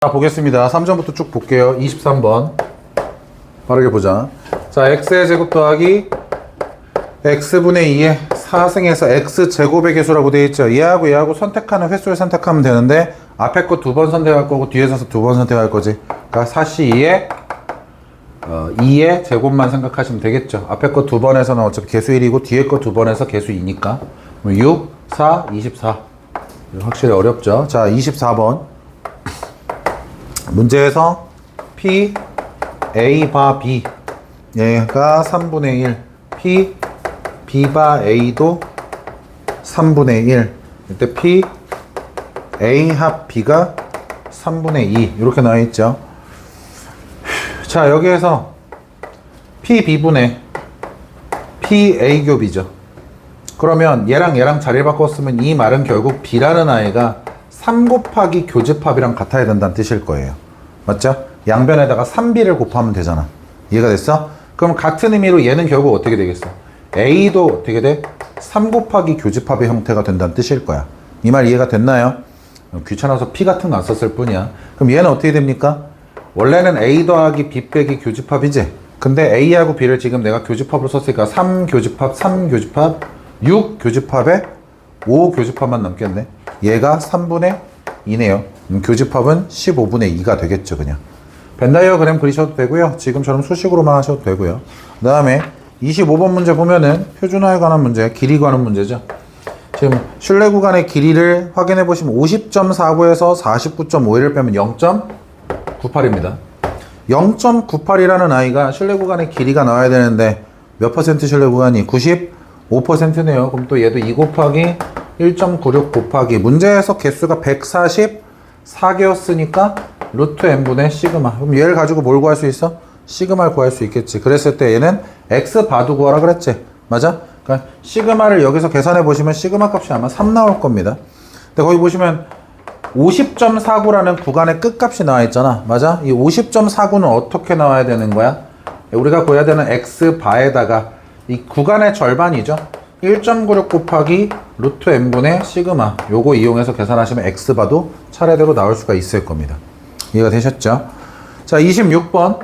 자, 보겠습니다. 3점부터 쭉 볼게요. 23번. 빠르게 보자. 자, x의 제곱 더하기 x분의 2의 4승에서 x제곱의 개수라고 되어 있죠. 얘하고 얘하고 선택하는 횟수를 선택하면 되는데 앞에 거 두 번 선택할 거고 뒤에서 두 번 선택할 거지. 그러니까 4c2의 2의 제곱만 생각하시면 되겠죠. 앞에 거 두 번에서는 어차피 개수 1이고 뒤에 거 두 번에서 개수 2니까 6, 4, 24. 확실히 어렵죠. 자, 24번. 문제에서 P, A 바 B 얘가 3분의 1 P, B 바 A도 3분의 1 이때 P, A 합 B가 3분의 2 이렇게 나와 있죠. 자, 여기에서 P, B분의 P, A 겹이죠. 그러면 얘랑 얘랑 자리를 바꿨으면 이 말은 결국 B라는 아이가 3 곱하기 교집합이랑 같아야 된다는 뜻일 거예요. 맞죠? 양변에다가 3B를 곱하면 되잖아. 이해가 됐어? 그럼 같은 의미로 얘는 결국 어떻게 되겠어? A도 어떻게 돼? 3 곱하기 교집합의 형태가 된다는 뜻일 거야. 이 말 이해가 됐나요? 귀찮아서 P 같은 거 안 썼을 뿐이야. 그럼 얘는 어떻게 됩니까? 원래는 A 더하기 B 빼기 교집합이지? 근데 A하고 B를 지금 내가 교집합으로 썼으니까 3 교집합, 3 교집합, 6 교집합에 5 교집합만 남겠네. 얘가 3분의 2네요. 교집합은 15분의 2가 되겠죠, 그냥. 벤다이어그램 그리셔도 되고요. 지금처럼 수식으로만 하셔도 되고요. 그 다음에 25번 문제 보면은 표준화에 관한 문제, 길이 관한 문제죠. 지금 실내 구간의 길이를 확인해 보시면 50.49에서 49.51을 빼면 0.98입니다. 0.98이라는 아이가 실내 구간의 길이가 나와야 되는데 몇 퍼센트 실내 구간이? 95%네요. 그럼 또 얘도 2 곱하기 1.96 곱하기 문제에서 개수가 144개였으니까 루트 n분의 시그마. 그럼 얘를 가지고 뭘 구할 수 있어? 시그마를 구할 수 있겠지. 그랬을 때 얘는 x 바도 구하라 그랬지. 맞아? 그러니까 시그마를 여기서 계산해 보시면 시그마 값이 아마 3 나올 겁니다. 근데 거기 보시면 50.49라는 구간의 끝값이 나와 있잖아. 맞아? 이 50.49는 어떻게 나와야 되는 거야? 우리가 구해야 되는 x 바에다가 이 구간의 절반이죠. 1.96 곱하기 루트 n분의 시그마 요거 이용해서 계산하시면 x바도 차례대로 나올 수가 있을 겁니다. 이해가 되셨죠? 자, 26번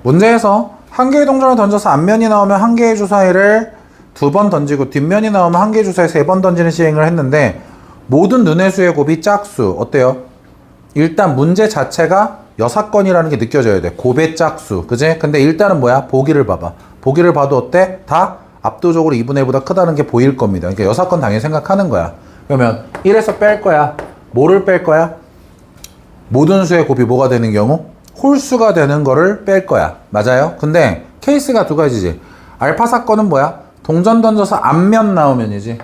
문제에서 한 개의 동전을 던져서 앞면이 나오면 한 개의 주사위를 2번 던지고 뒷면이 나오면 한 개의 주사위 3번 던지는 시행을 했는데 모든 눈의 수의 곱이 짝수. 어때요? 일단 문제 자체가 여사건이라는 게 느껴져야 돼. 곱의 짝수. 그지? 근데 일단은 뭐야? 보기를 봐봐. 보기를 봐도 어때? 다 압도적으로 2분의 1보다 크다는 게 보일 겁니다. 그러니까 여사건 당연히 생각하는 거야. 그러면 1에서 뺄 거야. 뭐를 뺄 거야? 모든 수의 곱이 뭐가 되는 경우? 홀수가 되는 거를 뺄 거야. 맞아요? 근데 케이스가 두 가지지. 알파 사건은 뭐야? 동전 던져서 앞면 나오면이지.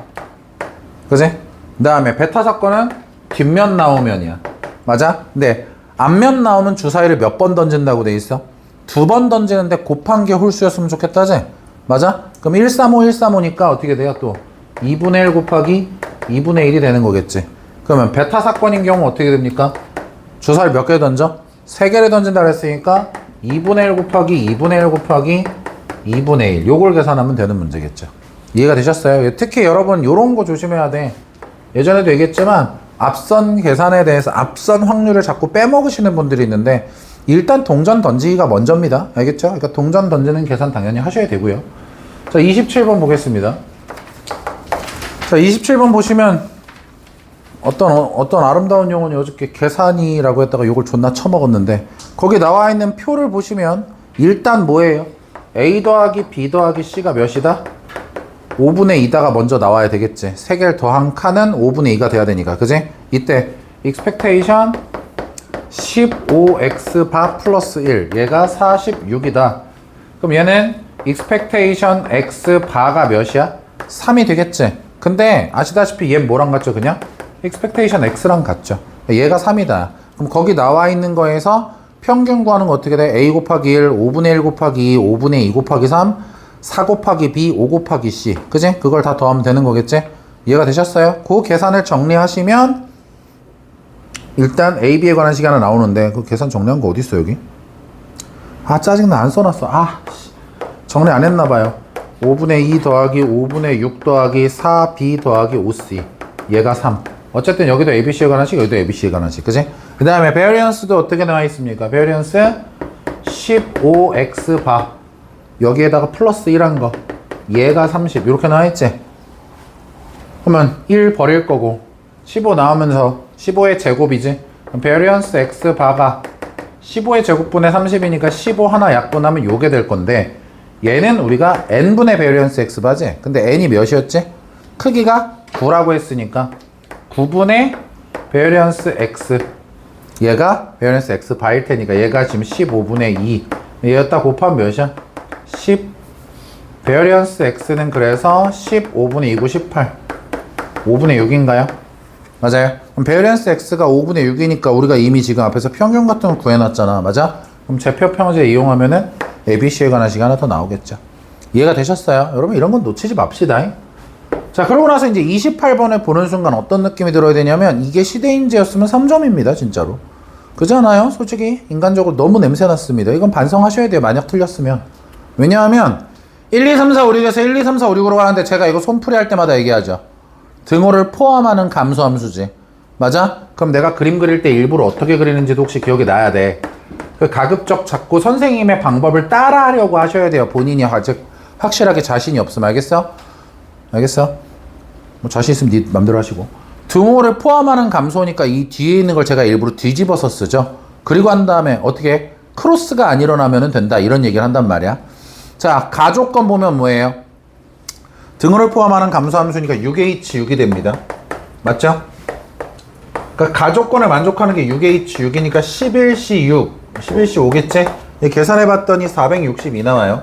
그지? 그 다음에 베타 사건은 뒷면 나오면이야. 맞아? 근데 앞면 나오면 주사위를 몇 번 던진다고 돼 있어? 2번 던지는데 곱한 게 홀수였으면 좋겠다지? 맞아? 그럼 135, 135니까 어떻게 돼요? 또 2분의 1 곱하기 2분의 1이 되는 거겠지. 그러면 베타 사건인 경우 어떻게 됩니까? 주사위 몇 개 던져? 3개를 던진다 그랬으니까 2분의 1 곱하기 2분의 1 곱하기 2분의 1 요걸 계산하면 되는 문제겠죠. 이해가 되셨어요? 특히 여러분 요런 거 조심해야 돼. 예전에도 얘기했지만 앞선 계산에 대해서 앞선 확률을 자꾸 빼먹으시는 분들이 있는데 일단 동전 던지기가 먼저입니다. 알겠죠? 그러니까 동전 던지는 계산 당연히 하셔야 되고요. 자, 27번 보겠습니다. 자, 27번 보시면 어떤 아름다운 용어는 어저께 계산이라고 했다가 요걸 존나 쳐먹었는데 거기 나와 있는 표를 보시면 일단 뭐예요? A 더하기 B 더하기 C가 몇이다? 5분의 2다가 먼저 나와야 되겠지. 3개를 더한 칸은 5분의 2가 돼야 되니까. 그지? 이때 expectation 15x 바 플러스 1 얘가 46이다. 그럼 얘는 expectation x 바가 몇이야? 3이 되겠지. 근데 아시다시피 얘 뭐랑 같죠? 그냥 expectation x랑 같죠. 얘가 3이다. 그럼 거기 나와 있는 거에서 평균 구하는 거 어떻게 돼? a 곱하기 1, 5분의 1 곱하기 2, 5분의 2 곱하기 3, 4 곱하기 b, 5 곱하기 c. 그지? 그걸 다 더하면 되는 거겠지? 이해가 되셨어요? 그 계산을 정리하시면 일단 A, B에 관한 시간은 나오는데 그 계산 정리한 거 어딨어 여기? 아, 짜증나. 안 써놨어. 아, 정리 안 했나봐요. 5분의 2 더하기 5분의 6 더하기 4B 더하기 5C 얘가 3. 어쨌든 여기도 ABC에 관한 식, 여기도 ABC에 관한 식. 그지? 그 다음에 베리언스도 어떻게 나와 있습니까? 베리언스 15x 바 여기에다가 플러스 1한 거 얘가 30 이렇게 나와 있지? 그러면 1 버릴 거고 15 나오면서 15의 제곱이지? 그럼 베리언스 x 바가 15의 제곱분의 30이니까 15 하나 약분하면 요게 될 건데 얘는 우리가 n분의 베리언스 x 바지? 근데 n이 몇이었지? 크기가 9라고 했으니까 9분의 베리언스 x 얘가 베리언스 x 바일 테니까 얘가 지금 15분의 2 얘였다 곱하면 몇이야? 10 베리언스 x는 그래서 15분의 2고 18 5분의 6인가요? 맞아요. 그럼 베리언스 x가 5분의 6이니까 우리가 이미 지금 앞에서 평균 같은 거 구해놨잖아. 맞아? 그럼 제표 평제 이용하면은 ABC에 관한 시간 하나 더 나오겠죠. 이해가 되셨어요? 여러분 이런 건 놓치지 맙시다. 자, 그러고 나서 이제 28번을 보는 순간 어떤 느낌이 들어야 되냐면 이게 시대인지였으면 3점입니다. 진짜로. 그잖아요. 솔직히 인간적으로 너무 냄새났습니다. 이건 반성하셔야 돼요. 만약 틀렸으면. 왜냐하면 1, 2, 3, 4, 5, 6에서 1, 2, 3, 4, 5, 6으로 가는데 제가 이거 손풀이 할 때마다 얘기하죠. 등호를 포함하는 감소함수지. 맞아? 그럼 내가 그림 그릴 때 일부러 어떻게 그리는지도 혹시 기억이 나야 돼. 그 가급적 자꾸 선생님의 방법을 따라하려고 하셔야 돼요. 본인이 아직 확실하게 자신이 없으면. 알겠어? 알겠어? 뭐 자신 있으면 네 맘대로 하시고. 등호를 포함하는 감소니까 이 뒤에 있는 걸 제가 일부러 뒤집어서 쓰죠. 그리고 한 다음에 어떻게 크로스가 안 일어나면 된다 이런 얘기를 한단 말이야. 자, 가조건 보면 뭐예요? 등호를 포함하는 감소함수니까 6H6이 됩니다. 맞죠? 그러니까 가조건을 만족하는 게 6H6이니까 11C6 11C5겠지? 계산해봤더니 462 나와요.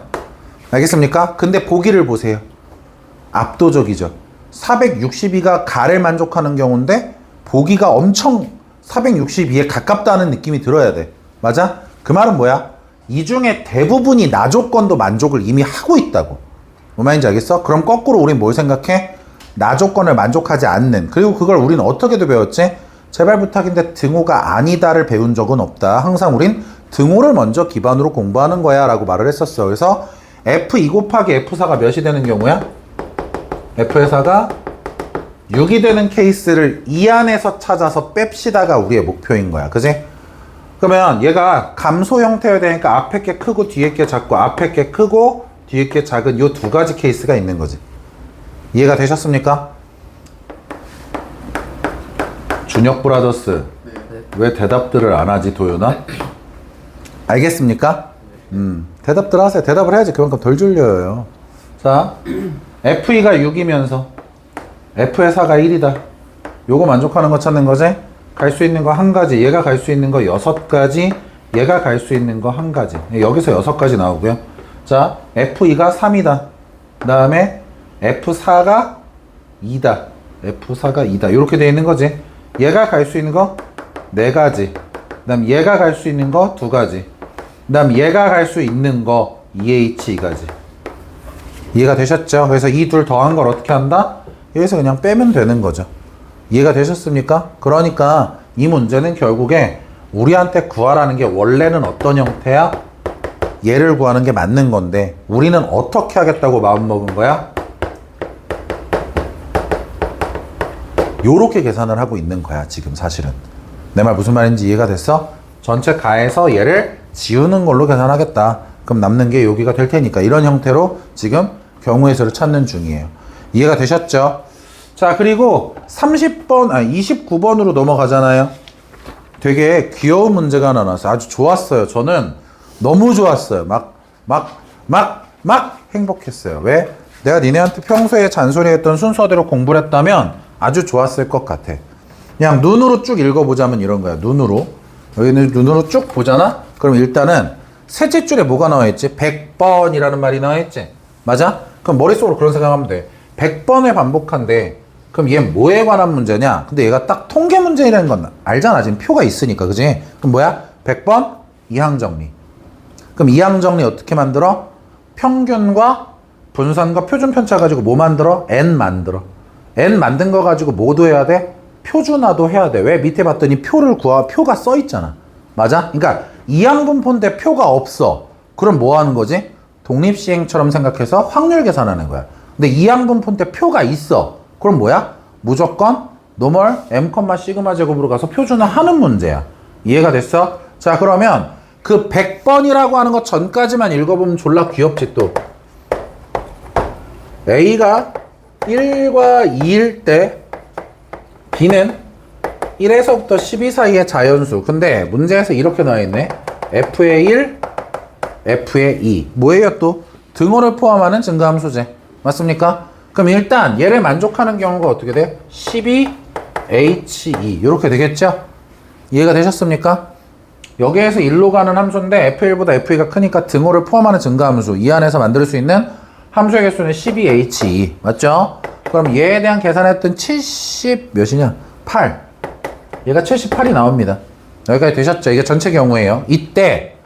알겠습니까? 근데 보기를 보세요. 압도적이죠. 462가 가를 만족하는 경우인데 보기가 엄청 462에 가깝다는 느낌이 들어야 돼. 맞아? 그 말은 뭐야? 이 중에 대부분이 나조건도 만족을 이미 하고 있다고. 뭐 말인지 알겠어? 그럼 거꾸로 우린 뭘 생각해? 나조건을 만족하지 않는. 그리고 그걸 우린 어떻게도 배웠지? 제발 부탁인데 등호가 아니다를 배운 적은 없다. 항상 우린 등호를 먼저 기반으로 공부하는 거야 라고 말을 했었어. 그래서 F2 곱하기 F4가 몇이 되는 경우야? F의 4가 6이 되는 케이스를 이 안에서 찾아서 뺍시다가 우리의 목표인 거야. 그지? 그러면 얘가 감소 형태여야 되니까 앞에 게 크고 뒤에 게 작고 앞에 게 크고 뒤에 게 작은 요 두 가지 케이스가 있는 거지. 이해가 되셨습니까? 준혁 브라더스 왜 대답들을 안 하지 도윤아? 알겠습니까? 대답들 하세요. 대답을 해야지 그만큼 덜 졸려요. 자, F2가 6이면서 F의 4가 1이다. 요거 만족하는 거 찾는 거지? 갈 수 있는 거 한 가지, 얘가 갈 수 있는 거 6가지, 얘가 갈 수 있는 거 한 가지. 여기서 6가지 나오고요. 자, F2가 3이다. 그 다음에 F4가 2다. F4가 2다. 이렇게 되어 있는 거지. 얘가 갈 수 있는 거 4가지. 그 다음 얘가 갈 수 있는 거 2가지. 그 다음 얘가 갈 수 있는 거 2H 2가지. 이해가 되셨죠? 그래서 이 둘 더한 걸 어떻게 한다? 여기서 그냥 빼면 되는 거죠. 이해가 되셨습니까? 그러니까 이 문제는 결국에 우리한테 구하라는 게 원래는 어떤 형태야? 얘를 구하는 게 맞는 건데 우리는 어떻게 하겠다고 마음먹은 거야? 요렇게 계산을 하고 있는 거야 지금 사실은. 내 말 무슨 말인지 이해가 됐어? 전체 가에서 얘를 지우는 걸로 계산하겠다. 그럼 남는 게 여기가 될 테니까 이런 형태로 지금 경우의 수를 찾는 중이에요. 이해가 되셨죠? 자, 그리고 29번으로 넘어가잖아요. 되게 귀여운 문제가 하나 나왔어요. 아주 좋았어요. 저는 너무 좋았어요. 막 행복했어요. 왜? 내가 니네한테 평소에 잔소리했던 순서대로 공부를 했다면 아주 좋았을 것 같아. 그냥 눈으로 쭉 읽어보자면 이런 거야. 눈으로. 여기는 눈으로 쭉 보잖아? 그럼 일단은 셋째 줄에 뭐가 나와 있지? 100번이라는 말이 나와 있지? 맞아? 그럼 머릿속으로 그런 생각하면 돼. 100번을 반복한대. 그럼 얘 뭐에 관한 문제냐? 근데 얘가 딱 통계 문제라는 건 알잖아. 지금 표가 있으니까. 그지? 그럼 뭐야? 100번 이항정리. 그럼 이항정리 어떻게 만들어? 평균과 분산과 표준 편차 가지고 뭐 만들어? N 만들어. N 만든 거 가지고 뭐도 해야 돼? 표준화도 해야 돼. 왜? 밑에 봤더니 표가 써 있잖아. 맞아? 그러니까 이항분포인데 표가 없어. 그럼 뭐 하는 거지? 독립시행처럼 생각해서 확률 계산하는 거야. 근데 이항분포인데 표가 있어. 그럼 뭐야? 무조건 노멀 M, 시그마 제곱으로 가서 표준화 하는 문제야. 이해가 됐어? 자, 그러면 그 100번이라고 하는 것 전까지만 읽어보면 졸라 귀엽지 또. A가 1과 2일 때 B는 1에서부터 12 사이의 자연수. 근데 문제에서 이렇게 나와있네. F의 1, F의 2. 뭐예요 또? 등호를 포함하는 증가함수제. 맞습니까? 그럼 일단 얘를 만족하는 경우가 어떻게 돼? 12H2 이렇게 되겠죠? 이해가 되셨습니까? 여기에서 1로 가는 함수인데 F1보다 F2가 크니까 등호를 포함하는 증가함수. 이 안에서 만들 수 있는 함수의 개수는 12H2 맞죠? 그럼 얘에 대한 계산했던 70 몇이냐? 8. 얘가 78이 나옵니다. 여기까지 되셨죠? 이게 전체 경우예요. 이때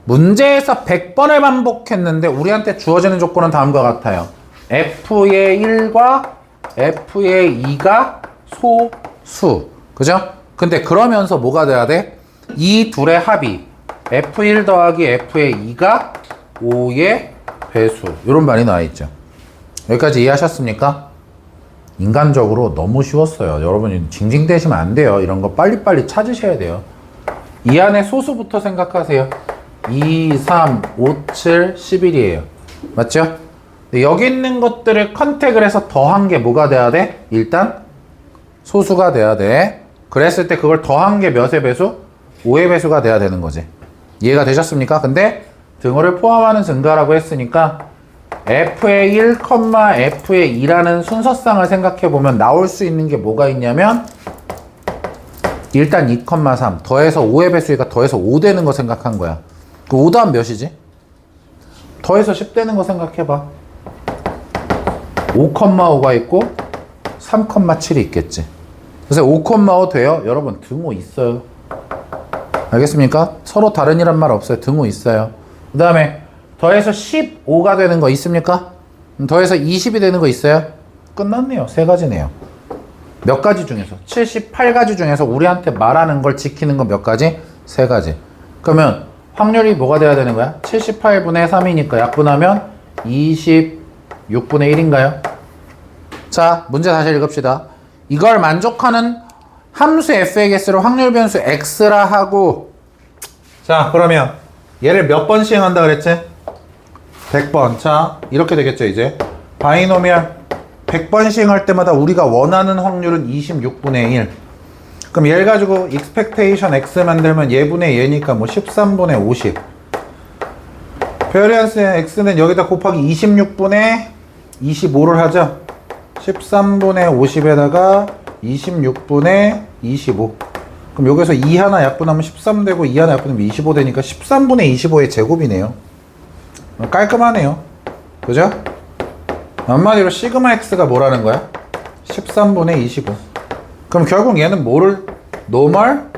문제에서 100번을 반복했는데 우리한테 주어지는 조건은 다음과 같아요. F의 1과 F의 2가 소수. 그죠? 근데 그러면서 뭐가 돼야 돼? 이 둘의 합이 F1 더하기 F의 2가 5의 배수. 이런 말이 나와있죠. 여기까지 이해하셨습니까? 인간적으로 너무 쉬웠어요. 여러분 징징대시면 안 돼요. 이런 거 빨리빨리 찾으셔야 돼요. 이 안에 소수부터 생각하세요. 2, 3, 5, 7, 11이에요. 맞죠? 여기 있는 것들을 컨택을 해서 더한 게 뭐가 돼야 돼? 일단 소수가 돼야 돼. 그랬을 때 그걸 더한 게 몇의 배수? 5의 배수가 돼야 되는 거지. 이해가 되셨습니까? 근데 등호를 포함하는 증가라고 했으니까 F의 1, F의 2라는 순서상을 생각해보면 나올 수 있는 게 뭐가 있냐면 일단 2, 3 더해서 5의 배수니까 더해서 5 되는 거 생각한 거야. 그 5 다음 몇이지? 더해서 10 되는 거 생각해봐. 5,5가 있고 3,7이 있겠지. 그래서 5,5 돼요? 여러분 등호 있어요. 알겠습니까? 서로 다른이란 말 없어요. 등호 있어요. 그 다음에 더해서 15가 되는 거 있습니까? 더해서 20이 되는 거 있어요? 끝났네요. 세 가지네요. 몇 가지 중에서? 78가지 중에서 우리한테 말하는 걸 지키는 건 몇 가지? 세 가지. 그러면 확률이 뭐가 돼야 되는 거야? 78분의 3이니까 약분하면 26분의 1인가요? 자, 문제 다시 읽읍시다. 이걸 만족하는 함수 f의 개수를 확률 변수 x라 하고, 자, 그러면 얘를 몇 번 시행한다 그랬지? 100번. 자, 이렇게 되겠죠, 이제. 바이노미얼 100번 시행할 때마다 우리가 원하는 확률은 26분의 1. 그럼 얘를 가지고 expectation x 만들면 얘분의 얘니까 뭐 13분의 50. 베어리언스 x는 여기다 곱하기 26분의 25를 하죠. 13분의 50에다가 26분의 25. 그럼 여기서 2 하나 약분하면 13 되고 2 하나 약분하면 25 되니까 13분의 25의 제곱이네요. 깔끔하네요. 그죠? 한마디로 시그마 x가 뭐라는 거야? 13분의 25. 그럼 결국 얘는 뭐를? 노멀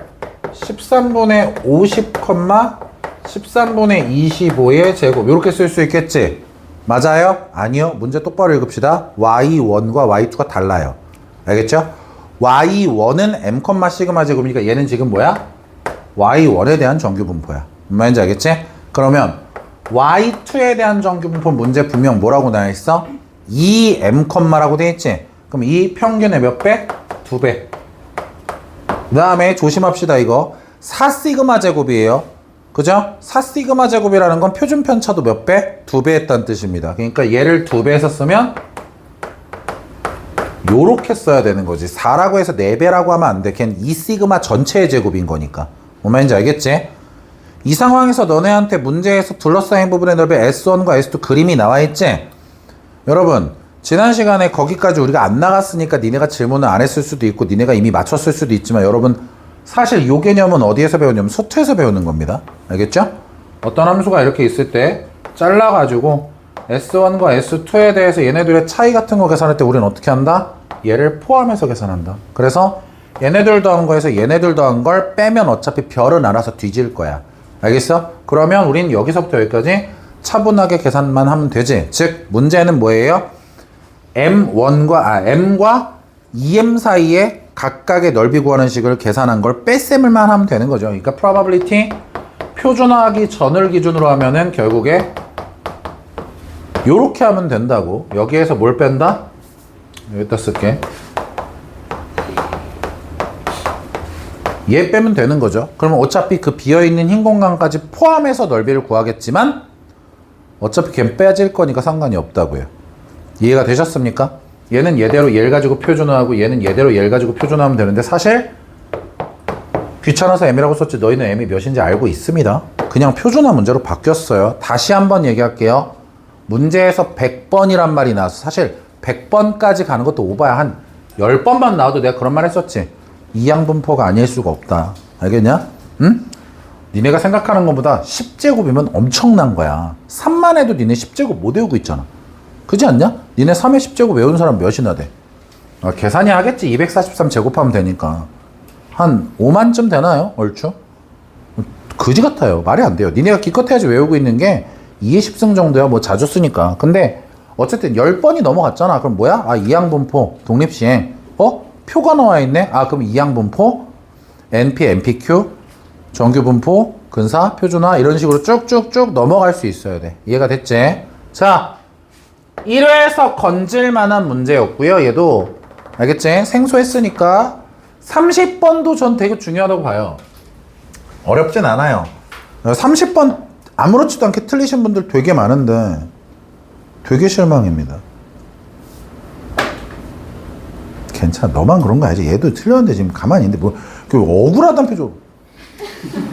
13분의 50, 13분의 25의 제곱. 이렇게 쓸 수 있겠지? 맞아요? 아니요. 문제 똑바로 읽읍시다. y1과 y2가 달라요. 알겠죠? y1은 m, 시그마 제곱이니까 얘는 지금 뭐야? y1에 대한 정규분포야. 무슨 말인지 알겠지? 그러면 y2에 대한 정규분포 문제 분명 뭐라고 나와있어? 2m, 라고 되어있지? 그럼 이 평균의 몇 배? 2배. 그 다음에 조심합시다. 이거 4시그마 제곱이에요. 그죠? 4시그마 제곱이라는 건 표준 편차도 몇 배? 2배 했다는 뜻입니다. 그러니까 얘를 2배에서 쓰면 요렇게 써야 되는 거지. 4라고 해서 4배라고 하면 안 돼. 걔는 2시그마 전체의 제곱인 거니까. 뭔 말인지 알겠지? 이 상황에서 너네한테 문제에서 둘러싸인 부분의 넓이 S1과 S2 그림이 나와 있지? 여러분, 지난 시간에 거기까지 우리가 안 나갔으니까 니네가 질문을 안 했을 수도 있고 니네가 이미 맞췄을 수도 있지만 여러분 사실 요 개념은 어디에서 배우냐면 소투에서 배우는 겁니다. 알겠죠? 어떤 함수가 이렇게 있을 때 잘라가지고 S1과 S2에 대해서 얘네들의 차이 같은 거 계산할 때 우리는 어떻게 한다? 얘를 포함해서 계산한다. 그래서 얘네들 더한 거에서 얘네들 더한 걸 빼면 어차피 별은 알아서 뒤질 거야. 알겠어? 그러면 우린 여기서부터 여기까지 차분하게 계산만 하면 되지. 즉 문제는 뭐예요? M과 2M 사이에 각각의 넓이 구하는 식을 계산한 걸 뺄셈을만 하면 되는 거죠. 그러니까 probability 표준화하기 전을 기준으로 하면은 결국에 요렇게 하면 된다고. 여기에서 뭘 뺀다? 여기다 쓸게. 얘 빼면 되는 거죠. 그러면 어차피 그 비어있는 흰 공간까지 포함해서 넓이를 구하겠지만 어차피 걔 빼질 거니까 상관이 없다고요. 이해가 되셨습니까? 얘는 얘대로 얘를 가지고 표준화하고 얘는 얘대로 얘를 가지고 표준화하면 되는데 사실 귀찮아서 m이라고 썼지 너희는 m이 몇인지 알고 있습니다. 그냥 표준화 문제로 바뀌었어요. 다시 한번 얘기할게요. 문제에서 100번이란 말이 나와서 사실 100번까지 가는 것도 오바야. 한 10번만 나와도 내가 그런 말 했었지. 이항분포가 아닐 수가 없다. 알겠냐? 응? 니네가 생각하는 것보다 10제곱이면 엄청난 거야. 3만 해도 니네 10제곱 못 외우고 있잖아. 그지 않냐? 니네 3의 10제곱 외우는 사람 몇이나 돼? 계산이 하겠지. 243 제곱하면 되니까. 한 5만쯤 되나요? 얼추? 그지 같아요. 말이 안 돼요. 니네가 기껏해야지 외우고 있는 게 2의 10승 정도야. 뭐 자주 쓰니까. 근데 어쨌든 10번이 넘어갔잖아. 그럼 뭐야? 이항분포, 독립시행. 표가 나와 있네? 그럼 이항분포, NP, NPQ, 정규분포, 근사, 표준화 이런 식으로 쭉쭉쭉 넘어갈 수 있어야 돼. 이해가 됐지? 자, 1회에서 건질 만한 문제였고요. 얘도 알겠지? 생소했으니까 30번도 전 되게 중요하다고 봐요. 어렵진 않아요. 30번 아무렇지도 않게 틀리신 분들 되게 많은데 되게 실망입니다. 괜찮아. 너만 그런 거 알지? 얘도 틀렸는데 지금 가만히 있는데 뭐 억울하단 표정.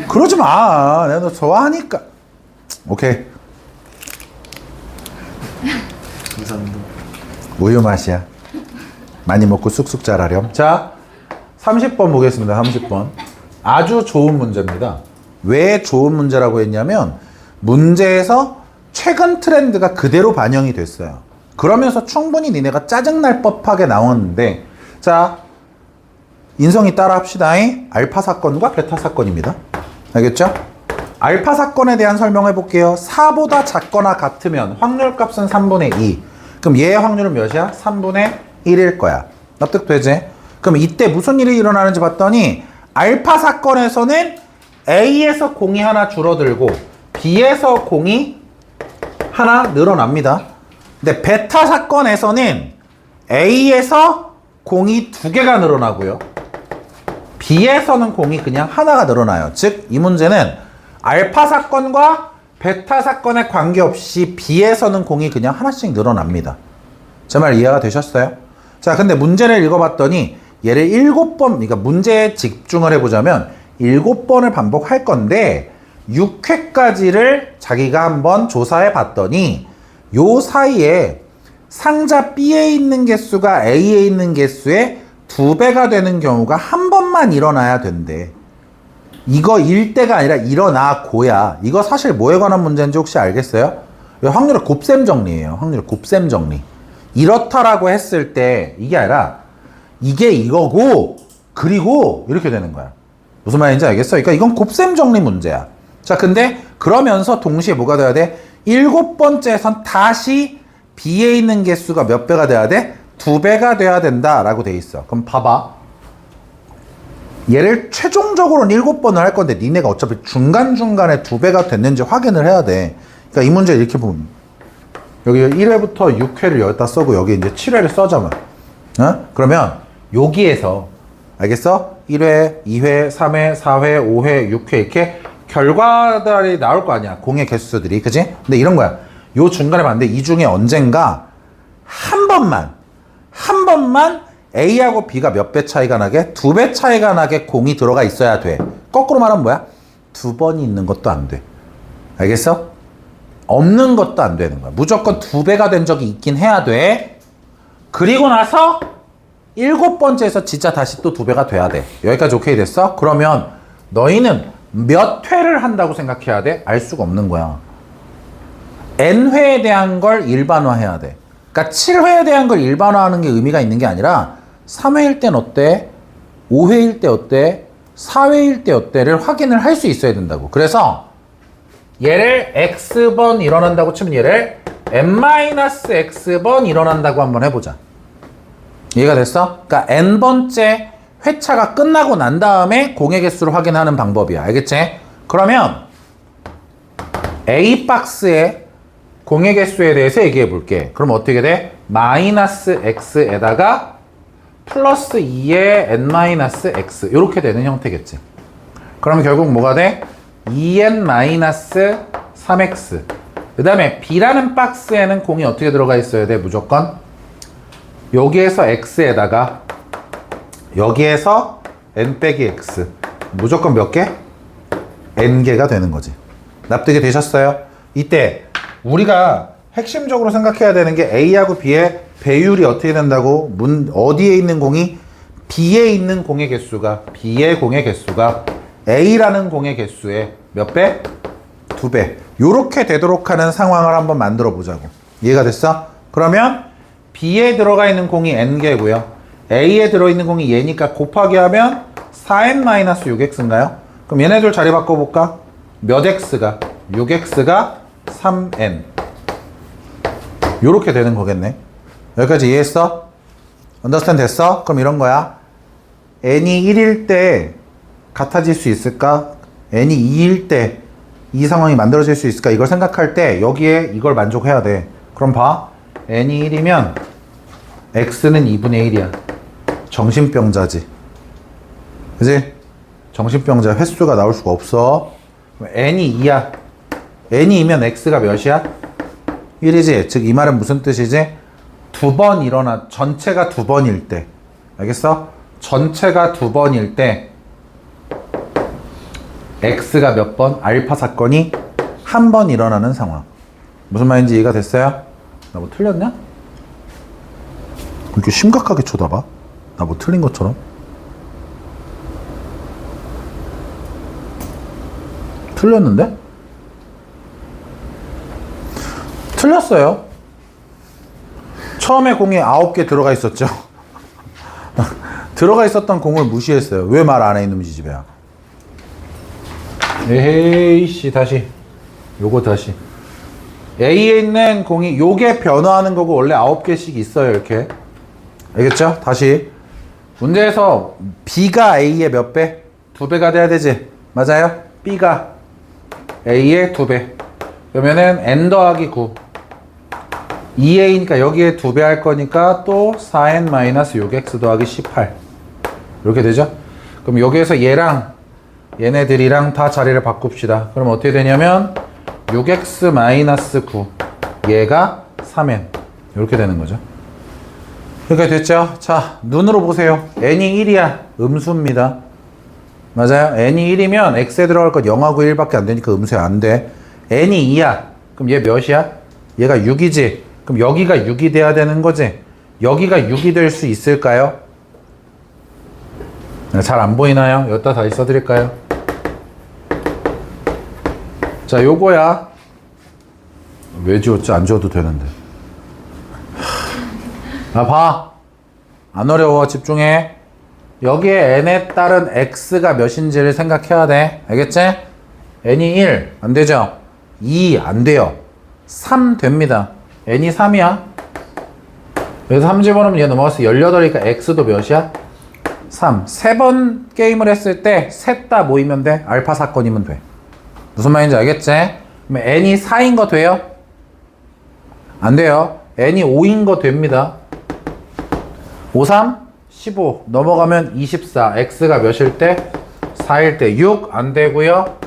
그러지 마. 내가 너 좋아하니까. 오케이. 감사합니다. 우유 맛이야. 많이 먹고 쑥쑥 자라렴. 자, 30번 보겠습니다. 30번. 아주 좋은 문제입니다. 왜 좋은 문제라고 했냐면 문제에서 최근 트렌드가 그대로 반영이 됐어요. 그러면서 충분히 니네가 짜증날 법하게 나왔는데 자, 인성이 따라 합시다. 알파 사건과 베타 사건입니다. 알겠죠? 알파 사건에 대한 설명해 볼게요. 4보다 작거나 같으면 확률값은 3분의 2. 그럼 얘의 확률은 몇이야? 3분의 1일 거야. 납득되지? 그럼 이때 무슨 일이 일어나는지 봤더니 알파 사건에서는 A에서 공이 하나 줄어들고 B에서 공이 하나 늘어납니다. 근데 베타 사건에서는 A에서 공이 2개가 늘어나고요. B에서는 공이 그냥 하나가 늘어나요. 즉, 이 문제는 알파 사건과 베타 사건에 관계없이 B에서는 공이 그냥 하나씩 늘어납니다. 제 말 이해가 되셨어요? 자, 근데 문제를 읽어봤더니 얘를 7번, 그러니까 문제에 집중을 해보자면 7번을 반복할 건데 6회까지를 자기가 한번 조사해 봤더니 요 사이에 상자 B에 있는 개수가 A에 있는 개수의 2배가 되는 경우가 한 번만 일어나야 된대. 이거 일때가 아니라 일어나고야. 이거 사실 뭐에 관한 문제인지 혹시 알겠어요? 확률의 곱셈 정리예요. 확률의 곱셈 정리. 이렇다라고 했을 때 이게 아니라 이게 이거고 그리고 이렇게 되는 거야. 무슨 말인지 알겠어? 그러니까 이건 곱셈 정리 문제야. 자, 근데 그러면서 동시에 뭐가 돼야 돼? 7번째에선 다시 B에 있는 개수가 몇 배가 돼야 돼? 2배가 돼야 된다라고 돼 있어. 그럼 봐봐. 얘를 최종적으로는 7번을 할 건데 니네가 어차피 중간중간에 2배가 됐는지 확인을 해야 돼. 그러니까 이 문제 이렇게 보면 여기 1회부터 6회를 여기다 써고 여기 이제 7회를 써자면 그러면 여기에서 알겠어? 1회, 2회, 3회, 4회, 5회, 6회 이렇게 결과들이 나올 거 아니야. 공의 개수들이. 그지? 근데 이런 거야. 요 중간에 봤는데 이 중에 언젠가 한 번만 A하고 B가 몇 배 차이가 나게? 2배 차이가 나게 공이 들어가 있어야 돼. 거꾸로 말하면 뭐야? 2번이 있는 것도 안 돼. 알겠어? 없는 것도 안 되는 거야. 무조건 2배가 된 적이 있긴 해야 돼. 그리고 나서 7번째에서 진짜 다시 또 2배가 돼야 돼. 여기까지 오케이 됐어? 그러면 너희는 몇 회를 한다고 생각해야 돼? 알 수가 없는 거야. N회에 대한 걸 일반화해야 돼. 그러니까 7회에 대한 걸 일반화하는 게 의미가 있는 게 아니라 3회일 땐 어때? 5회일 때 어때? 4회일 때 어때를 확인을 할 수 있어야 된다고. 그래서 얘를 X번 일어난다고 치면 얘를 N-X번 일어난다고 한번 해보자. 이해가 됐어? 그러니까 N번째 회차가 끝나고 난 다음에 공의 개수를 확인하는 방법이야. 알겠지? 그러면 A박스의 공의 개수에 대해서 얘기해 볼게. 그럼 어떻게 돼? 마이너스 X에다가 플러스 2의 n-x 이렇게 되는 형태겠지. 그러면 결국 뭐가 돼? 2n-3x. 그 다음에 b라는 박스에는 공이 어떻게 들어가 있어야 돼? 무조건 여기에서 x에다가 여기에서 n 빼기 x 무조건 몇 개? n개가 되는 거지. 납득이 되셨어요? 이때 우리가 핵심적으로 생각해야 되는 게 A하고 B의 배율이 어떻게 된다고? 어디에 있는 공이? B에 있는 공의 개수가, B의 공의 개수가 A라는 공의 개수의 몇 배? 2배. 요렇게 되도록 하는 상황을 한번 만들어 보자고. 이해가 됐어? 그러면 B에 들어가 있는 공이 n개고요. A에 들어있는 공이 얘니까 곱하기 하면 4n-6x인가요? 그럼 얘네들 자리 바꿔볼까? 몇 x가? 6x가 3n. 요렇게 되는 거겠네. 여기까지 이해했어? 언더스탠드 됐어? 그럼 이런 거야. n이 1일 때 같아질 수 있을까? n이 2일 때 이 상황이 만들어질 수 있을까? 이걸 생각할 때 여기에 이걸 만족해야 돼. 그럼 봐. n이 1이면 x는 2분의 1이야. 정신병자지. 그지? 정신병자 횟수가 나올 수가 없어. n이 2야. n이 2면 x가 몇이야? 1이지. 즉 이 말은 무슨 뜻이지? 두 번 일어나, 전체가 두 번일 때. 알겠어? 전체가 두 번일 때 x가 몇 번? 알파 사건이 한 번 일어나는 상황. 무슨 말인지 이해가 됐어요? 나 뭐 틀렸냐? 이렇게 심각하게 쳐다봐? 나 뭐 틀린 것처럼? 틀렸는데? 틀렸어요. 처음에 공이 9개 들어가 있었죠. 들어가 있었던 공을 무시했어요. 왜 말 안 해 이놈 지지배야. 에헤이씨 다시 요거 다시 A에 있는 공이 요게 변화하는 거고 원래 9개씩 있어요. 이렇게 알겠죠? 다시 문제에서 B가 A의 몇 배? 2배가 돼야 되지. 맞아요? B가 A의 2배. 그러면은 n 더하기 9 2a니까 여기에 2배 할 거니까 또 4n-6x 더하기 18 이렇게 되죠? 그럼 여기에서 얘랑 얘네들이랑 다 자리를 바꿉시다. 그럼 어떻게 되냐면 6x-9 얘가 3n 이렇게 되는 거죠. 이렇게 됐죠? 자, 눈으로 보세요. n이 1이야. 음수입니다. 맞아요? n이 1이면 x에 들어갈 건 0하고 1밖에 안 되니까 음수야. 안 돼. n이 2야. 그럼 얘 몇이야? 얘가 6이지. 그럼 여기가 6이 돼야 되는 거지. 여기가 6이 될 수 있을까요? 잘 안 보이나요? 여기다 다시 써드릴까요? 자, 요거야. 왜 지웠지? 안 지워도 되는데. 아, 봐. 안 어려워. 집중해. 여기에 n에 따른 x가 몇인지를 생각해야 돼. 알겠지? n이 1. 안 되죠? 2. 안 돼요. 3 됩니다. n이 3이야. 그래서 3 집어넣으면 얘 넘어가서 18이니까 x도 몇이야? 3. 3번 게임을 했을 때 셋 다 모이면 돼. 알파 사건이면 돼. 무슨 말인지 알겠지? 그러면 n이 4인 거 돼요? 안 돼요. n이 5인 거 됩니다. 5, 3, 15. 넘어가면 24. x가 몇일 때? 4일 때. 6 안 되고요.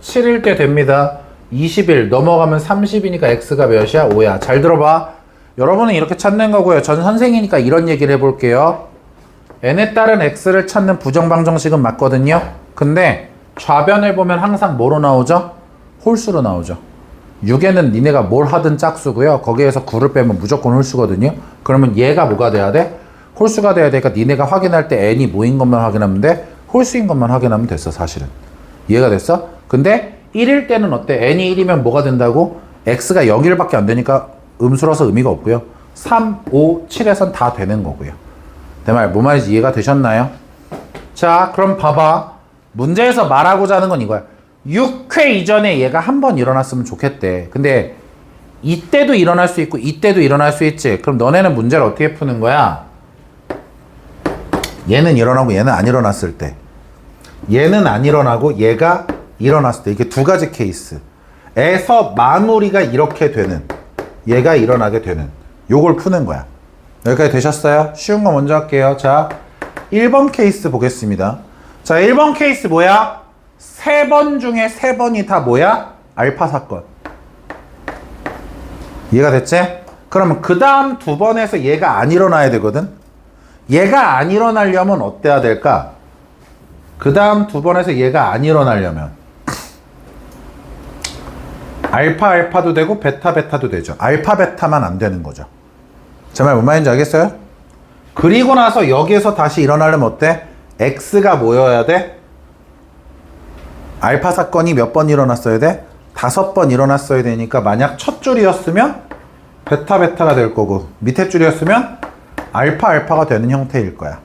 7일 때 됩니다. 21 넘어가면 30이니까 x가 몇이야? 5야. 잘 들어봐. 여러분은 이렇게 찾는 거고요. 전 선생이니까 이런 얘기를 해볼게요. n에 따른 x를 찾는 부정방정식은 맞거든요. 근데 좌변을 보면 항상 뭐로 나오죠? 홀수로 나오죠. 6에는 니네가 뭘 하든 짝수고요. 거기에서 9를 빼면 무조건 홀수거든요. 그러면 얘가 뭐가 돼야 돼? 홀수가 돼야 되니까 니네가 확인할 때 n이 뭐인 것만 확인하면 돼? 홀수인 것만 확인하면 됐어. 사실은. 이해가 됐어? 근데 1일 때는 어때? n이 1이면 뭐가 된다고? x가 0일밖에 안 되니까 음수라서 의미가 없고요. 3, 5, 7에선 다 되는 거고요. 내 말, 뭐 말인지 이해가 되셨나요? 자, 그럼 봐봐. 문제에서 말하고자 하는 건 이거야. 6회 이전에 얘가 한 번 일어났으면 좋겠대. 근데 이때도 일어날 수 있고 이때도 일어날 수 있지. 그럼 너네는 문제를 어떻게 푸는 거야? 얘는 일어나고 얘는 안 일어났을 때. 얘는 안 일어나고 얘가 일어났을 때. 이게 두 가지 케이스. 에서 마무리가 이렇게 되는. 얘가 일어나게 되는. 요걸 푸는 거야. 여기까지 되셨어요? 쉬운 거 먼저 할게요. 자, 1번 케이스 보겠습니다. 자, 1번 케이스 뭐야? 3번 중에 3번이 다 뭐야? 알파 사건. 이해가 됐지? 그러면 그 다음 2번에서 얘가 안 일어나야 되거든? 얘가 안 일어나려면 어때야 될까? 그 다음 2번에서 얘가 안 일어나려면 알파 알파도 되고 베타 베타도 되죠. 알파 베타만 안 되는 거죠. 제 말 뭔 말인지 알겠어요? 그리고 나서 여기에서 다시 일어나려면 어때? X가 뭐여야 돼? 알파 사건이 몇 번 일어났어야 돼? 5번 일어났어야 되니까 만약 첫 줄이었으면 베타 베타가 될 거고 밑에 줄이었으면 알파 알파가 되는 형태일 거야.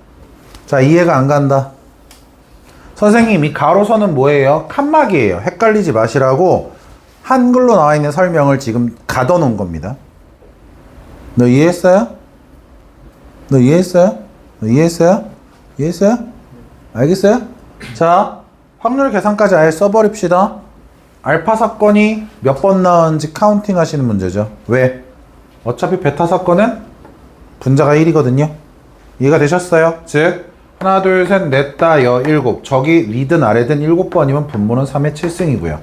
자, 이해가 안 간다. 선생님, 이 가로선은 뭐예요? 칸막이에요. 헷갈리지 마시라고 한글로 나와 있는 설명을 지금 가둬 놓은 겁니다. 너 이해했어요? 너 이해했어요? 너 이해했어요? 이해했어요? 알겠어요? 자, 확률 계산까지 아예 써버립시다. 알파 사건이 몇 번 나왔는지 카운팅 하시는 문제죠. 왜? 어차피 베타 사건은 분자가 1이거든요. 이해가 되셨어요? 즉 하나 둘 셋 넷 다 여 일곱, 저기 리든 아래든 7번이면 분모는 3의 7승이고요.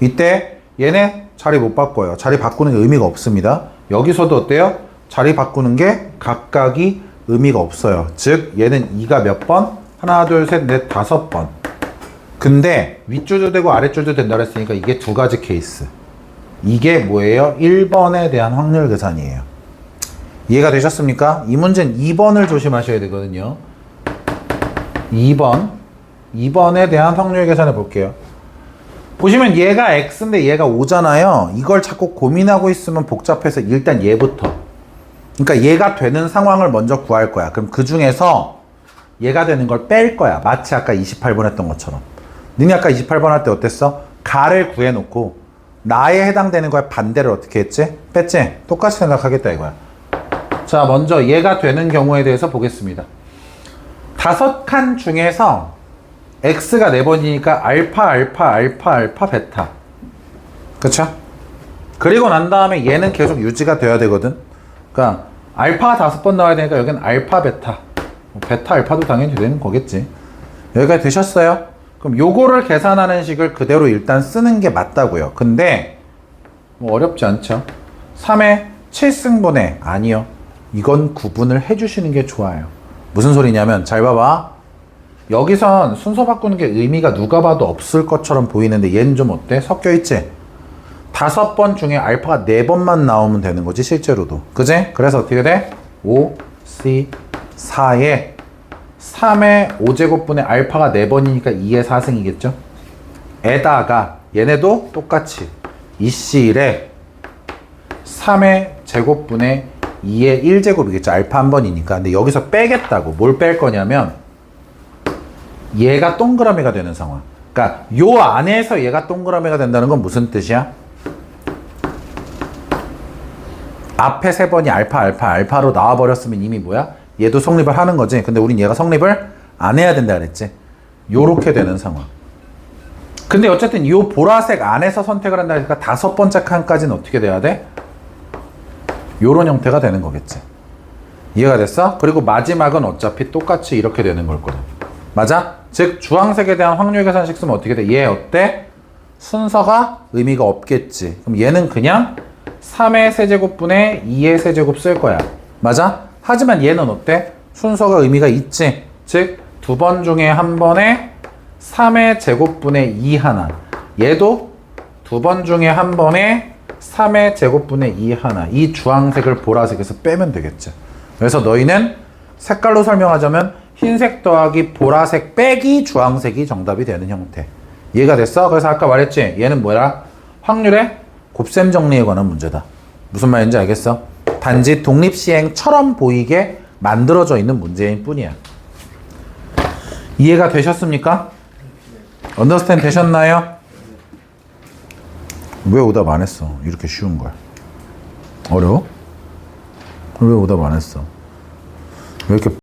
이때 얘네 자리 못 바꿔요. 자리 바꾸는 게 의미가 없습니다. 여기서도 어때요? 자리 바꾸는 게 각각이 의미가 없어요. 즉 얘는 2가 몇 번? 하나 둘 셋 넷 5번. 근데 윗줄도 되고 아랫줄도 된다 그랬으니까 이게 두 가지 케이스. 이게 뭐예요? 1번에 대한 확률 계산이에요. 이해가 되셨습니까? 이 문제는 2번을 조심하셔야 되거든요. 2번에 대한 확률 계산해 볼게요. 보시면 얘가 X인데 얘가 5잖아요. 이걸 자꾸 고민하고 있으면 복잡해서 일단 얘부터. 그러니까 얘가 되는 상황을 먼저 구할 거야. 그럼 그 중에서 얘가 되는 걸 뺄 거야. 마치 아까 28번 했던 것처럼. 너네 아까 28번 할 때 어땠어? 가를 구해놓고 나에 해당되는 거에 반대를 어떻게 했지? 뺐지? 똑같이 생각하겠다 이거야. 자, 먼저 얘가 되는 경우에 대해서 보겠습니다. 5칸 중에서 X가 4번이니까 알파 알파 알파 알파 베타. 그쵸? 그리고 난 다음에 얘는 계속 유지가 돼야 되거든. 그러니까 알파가 5번 나와야 되니까 여기는 알파 베타. 베타 알파도 당연히 되는 거겠지. 여기까지 되셨어요? 그럼 요거를 계산하는 식을 그대로 일단 쓰는 게 맞다고요. 근데 뭐 어렵지 않죠? 3의 7승분의 아니요. 이건 구분을 해주시는 게 좋아요. 무슨 소리냐면 잘 봐봐. 여기선 순서 바꾸는 게 의미가 누가 봐도 없을 것처럼 보이는데 얘는 좀 어때? 섞여있지? 5번 중에 알파가 4번만 나오면 되는 거지 실제로도. 그지? 그래서 어떻게 돼? 5, C, 4에 3의 5제곱분의 알파가 4번이니까 2의 4승이겠죠? 에다가 얘네도 똑같이 2C일에 3의 제곱분의 2의 1제곱이겠죠. 알파 한 번이니까. 근데 여기서 빼겠다고. 뭘 뺄 거냐면 얘가 동그라미가 되는 상황. 그러니까 요 안에서 얘가 동그라미가 된다는 건 무슨 뜻이야? 앞에 3번이 알파 알파 알파로 나와버렸으면 이미 뭐야? 얘도 성립을 하는 거지. 근데 우린 얘가 성립을 안 해야 된다 그랬지. 요렇게 되는 상황. 근데 어쨌든 요 보라색 안에서 선택을 한다니까 5번째 칸까지는 어떻게 돼야 돼? 요런 형태가 되는 거겠지. 이해가 됐어? 그리고 마지막은 어차피 똑같이 이렇게 되는 걸 거든. 맞아? 즉 주황색에 대한 확률 계산식 쓰면 어떻게 돼? 얘 어때? 순서가 의미가 없겠지. 그럼 얘는 그냥 3의 세제곱분의 2의 세제곱 쓸 거야. 맞아? 하지만 얘는 어때? 순서가 의미가 있지. 즉 2번 중에 한 번에 3의 제곱분의 2 하나. 얘도 2번 중에 한 번에 3의 제곱분의 2 하나. 이 주황색을 보라색에서 빼면 되겠죠. 그래서 너희는 색깔로 설명하자면 흰색 더하기 보라색 빼기 주황색이 정답이 되는 형태. 이해가 됐어? 그래서 아까 말했지? 얘는 뭐야? 확률의 곱셈 정리에 관한 문제다. 무슨 말인지 알겠어? 단지 독립시행처럼 보이게 만들어져 있는 문제인 뿐이야. 이해가 되셨습니까? 언더스탠드 되셨나요? 왜 오답 안 했어? 이렇게 쉬운 걸. 어려워? 왜 오답 안 했어? 왜 이렇게